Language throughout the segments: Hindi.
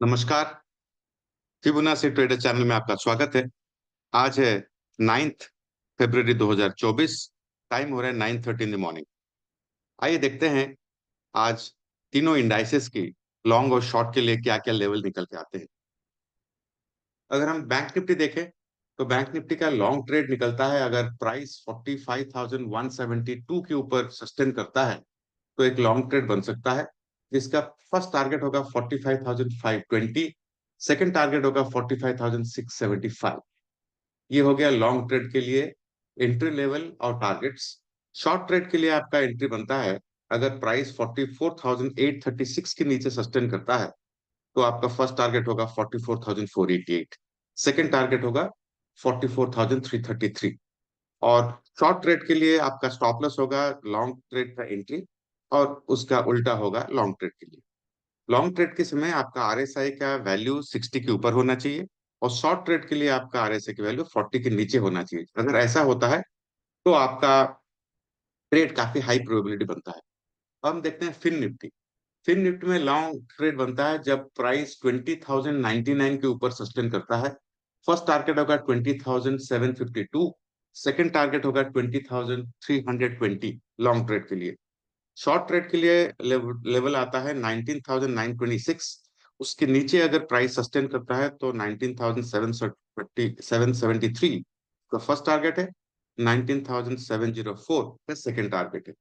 नमस्कार। फिबोनाची ट्रेडर चैनल में आपका स्वागत है। आज है 9 फरवरी 2024। टाइम हो रहा है 9:30 इन द मॉर्निंग। आइए देखते हैं आज तीनों इंडाइसेस की लॉन्ग और शॉर्ट के लिए क्या क्या लेवल निकल के आते हैं। अगर हम बैंक निफ्टी देखें तो बैंक निफ्टी का लॉन्ग ट्रेड निकलता है। अगर प्राइस 45,172 के ऊपर सस्टेन करता है तो एक लॉन्ग ट्रेड बन सकता है, जिसका फर्स्ट टारगेट होगा 45,520। सेकंड टारगेट होगा 45,675। ये हो गया लॉन्ग ट्रेड के लिए एंट्री लेवल और टारगेट्स। शॉर्ट ट्रेड के लिए आपका एंट्री बनता है अगर प्राइस 44,836 के नीचे सस्टेन करता है तो आपका फर्स्ट टारगेट होगा 44,488। सेकंड टारगेट होगा 44,333। और शॉर्ट ट्रेड के लिए आपका स्टॉप लॉस होगा लॉन्ग ट्रेड का एंट्री, और उसका उल्टा होगा लॉन्ग ट्रेड के लिए। लॉन्ग ट्रेड के समय आपका आरएसआई का वैल्यू 60 के ऊपर होना चाहिए, और शॉर्ट ट्रेड के लिए आपका आरएसआई की वैल्यू 40 के नीचे होना चाहिए। अगर ऐसा होता है तो आपका ट्रेड काफी हाई प्रोबेबिलिटी बनता है। अब हम देखते हैं फिन निफ्टी। फिन निफ्टी में लॉन्ग ट्रेड बनता है जब प्राइस 20,099 के ऊपर सस्टेन करता है। फर्स्ट टारगेट होगा 20,752। सेकंड टारगेट होगा 20,320 लॉन्ग ट्रेड के लिए। शॉर्ट ट्रेड के लिए लेवल आता है 19,926। उसके नीचे अगर प्राइस सस्टेन करता है तो 19,773 का फर्स्ट टारगेट है। 19,704 का सेकंड टारगेट है।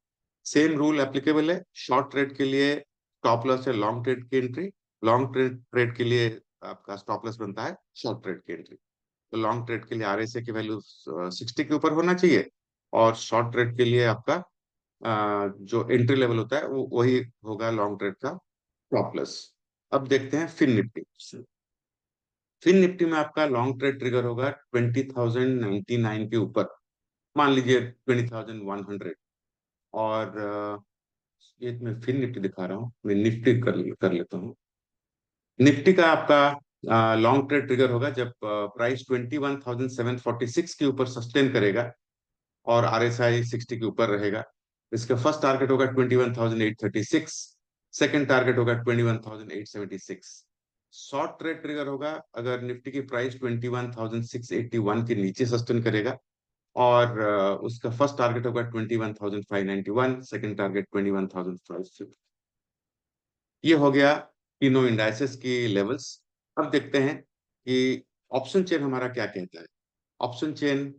सेम रूल एप्लीकेबल है शॉर्ट ट्रेड के लिए। स्टॉप लॉस है लॉन्ग ट्रेड की एंट्री, लॉन्ग ट्रेड के लिए आपका स्टॉप लॉस बनता है शॉर्ट ट्रेड की एंट्री। तो लॉन्ग ट्रेड के लिए आरएसए की वैल्यू 60 के ऊपर होना चाहिए, और शॉर्ट ट्रेड के लिए आपका जो एंट्री लेवल होता है वो वही होगा लॉन्ग ट्रेड का स्टॉप लॉस। अब देखते हैं फिन निफ्टी। फिन निफ्टी में आपका लॉन्ग ट्रेड ट्रिगर होगा 20,099 के ऊपर। मान लीजिए 20,100। और ये मैं फिन निफ्टी दिखा रहा हूँ, मैं निफ्टी कर लेता हूँ। निफ्टी का आपका लॉन्ग ट्रेड ट्रिगर होगा जब प्राइस 21,746 के ऊपर सस्टेन करेगा और आरएसआई 60 के ऊपर रहेगा। इसका फर्स्ट टारगेट होगा 21,836। सेकंड टारगेट होगा 21,876। शॉर्ट ट्रेड ट्रिगर होगा अगर निफ्टी की प्राइस 21,681 के नीचे सस्टेन करेगा, और उसका फर्स्ट टारगेट होगा 21,591। Second target 21,550। ये हो गया तीनों इंडाइसेस की लेवल्स। अब देखते हैं कि ऑप्शन चेन हमारा क्या कहता है। ऑप्शन चेन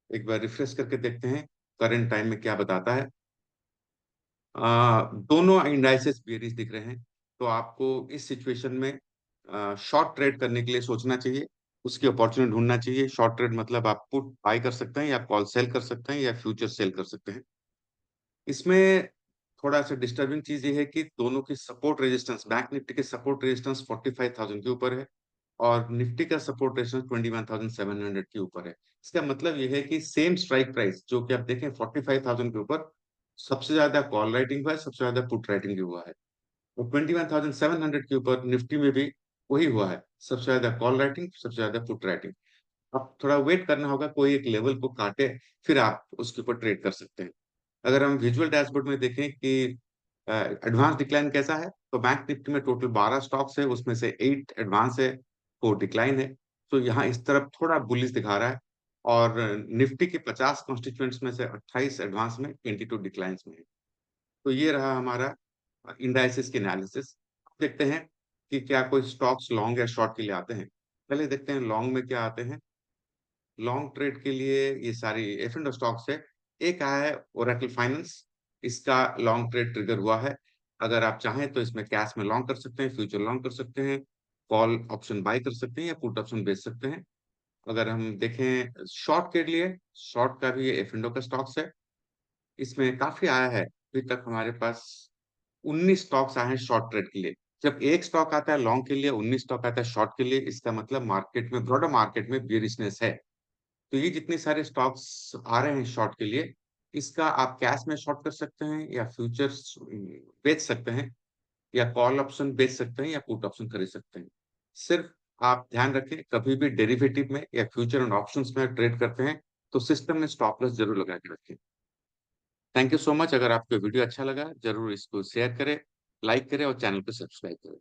एक बार रिफ्रेश करके देखते हैं करंट टाइम में क्या बताता है। दोनों इंडाइसेस बेरिश दिख रहे हैं, तो आपको इस सिचुएशन में शॉर्ट ट्रेड करने के लिए सोचना चाहिए, उसकी अपॉर्चुनिटी ढूंढना चाहिए। शॉर्ट ट्रेड मतलब आप पुट बाय कर सकते हैं, या कॉल सेल कर सकते हैं, या फ्यूचर सेल कर सकते हैं। इसमें थोड़ा सा डिस्टर्बिंग चीज ये है कि दोनों की सपोर्ट रेजिस्टेंस, बैंक निफ्टी के सपोर्ट रेजिस्टेंस 45,000 के ऊपर है, और निफ्टी का सपोर्ट रेजिस्टेंस 21,700 के ऊपर है। इसका मतलब ये है कि सेम स्ट्राइक प्राइस जो कि आप देखें 45,000 के ऊपर, सबसे ज्यादा कॉल राइटिंग हुआ है, सबसे ज्यादा पुट राइटिंग भी हुआ है। और 21,700 के ऊपर निफ्टी में भी वही हुआ है, सबसे ज्यादा कॉल राइटिंग, सबसे ज्यादा पुट राइटिंग। अब थोड़ा वेट करना होगा, कोई एक लेवल को काटे, फिर आप उसके ऊपर ट्रेड कर सकते हैं। अगर हम विजुअल डैशबोर्ड में देखें कि एडवांस डिक्लाइन कैसा है, तो बैंक निफ्टी में टोटल 12 स्टॉक्स है, उसमें से 8 एडवांस है, 4 डिक्लाइन है। तो यहाँ इस तरफ थोड़ा बुलिश दिखा रहा है। और निफ्टी के 50 कॉन्स्टिट्यूएंट्स में से 28 एडवांस में, 22 डिक्लाइंस में है। तो ये रहा हमारा इंडाइसिस की एनालिसिस। देखते हैं कि क्या कोई स्टॉक्स लॉन्ग या शॉर्ट के लिए आते हैं। पहले देखते हैं लॉन्ग में क्या आते हैं। लॉन्ग ट्रेड के लिए ये सारी एफ एंड स्टॉक्स है। एक आया है ओरेकल फाइनेंस, इसका लॉन्ग ट्रेड ट्रिगर हुआ है। अगर आप चाहें तो इसमें कैश में लॉन्ग कर सकते हैं, फ्यूचर लॉन्ग कर सकते हैं, कॉल ऑप्शन बाय कर सकते हैं, या पुट ऑप्शन बेच सकते हैं। अगर हम देखें शॉर्ट के लिए, शॉर्ट का भी एफ एंड का स्टॉक्स है। इसमें काफी आया है, अभी तक हमारे पास 19 स्टॉक्स आए हैं शॉर्ट ट्रेड के लिए। जब एक स्टॉक आता है लॉन्ग के लिए, 19 स्टॉक आता है शॉर्ट के लिए, इसका मतलब मार्केट में, ब्रॉडर मार्केट में बियरिशनेस है। तो ये जितने सारे स्टॉक्स आ रहे हैं शॉर्ट के लिए, इसका आप कैश में शॉर्ट कर सकते हैं, या फ्यूचर्स बेच सकते हैं, या कॉल ऑप्शन बेच सकते हैं, या पुट ऑप्शन खरीद सकते हैं। सिर्फ आप ध्यान रखें, कभी भी डेरिवेटिव में या फ्यूचर एंड ऑप्शंस में ट्रेड करते हैं तो सिस्टम में स्टॉप लॉस जरूर लगा के रखें। Thank you so much. अगर आपको वीडियो अच्छा लगा जरूर इसको शेयर करें, लाइक करें, और चैनल को सब्सक्राइब करें।